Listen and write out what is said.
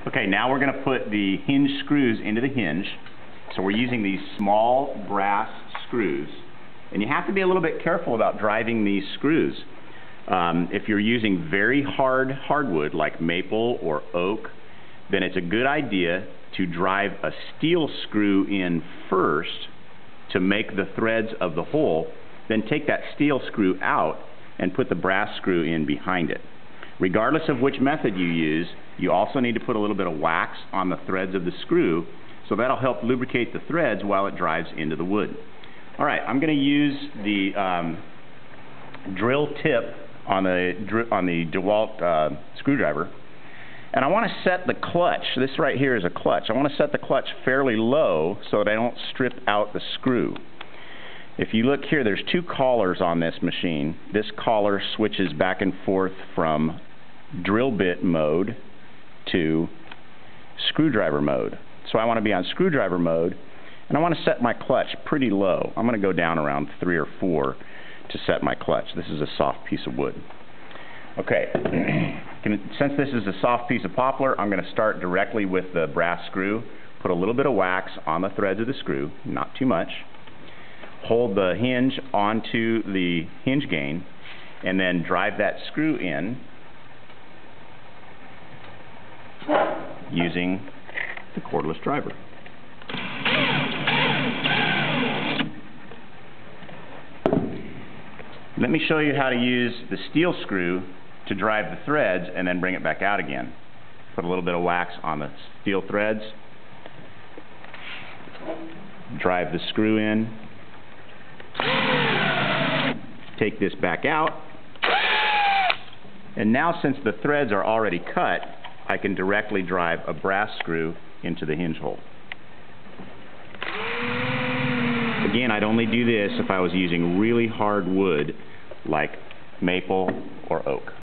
Okay, now we're going to put the hinge screws into the hinge. So we're using these small brass screws. And you have to be a little bit careful about driving these screws. If you're using very hardwood like maple or oak, then it's a good idea to drive a steel screw in first to make the threads of the hole, then take that steel screw out and put the brass screw in behind it. Regardless of which method you use, you also need to put a little bit of wax on the threads of the screw, so that'll help lubricate the threads while it drives into the wood. Alright, I'm going to use the drill tip on the DeWalt screwdriver, and I want to set the clutch. This right here is a clutch. I want to set the clutch fairly low so that I don't strip out the screw. If you look here, there's two collars on this machine. This collar switches back and forth from drill bit mode to screwdriver mode. So I want to be on screwdriver mode, and I want to set my clutch pretty low. I'm going to go down around 3 or 4 to set my clutch. This is a soft piece of wood. Okay, since this is a soft piece of poplar, I'm going to start directly with the brass screw. Put a little bit of wax on the threads of the screw, not too much. Hold the hinge onto the hinge gain, and then drive that screw in using the cordless driver. Let me show you how to use the steel screw to drive the threads and then bring it back out again. Put a little bit of wax on the steel threads, drive the screw in, take this back out, and now since the threads are already cut, I can directly drive a brass screw into the hinge hole. Again, I'd only do this if I was using really hard wood like maple or oak.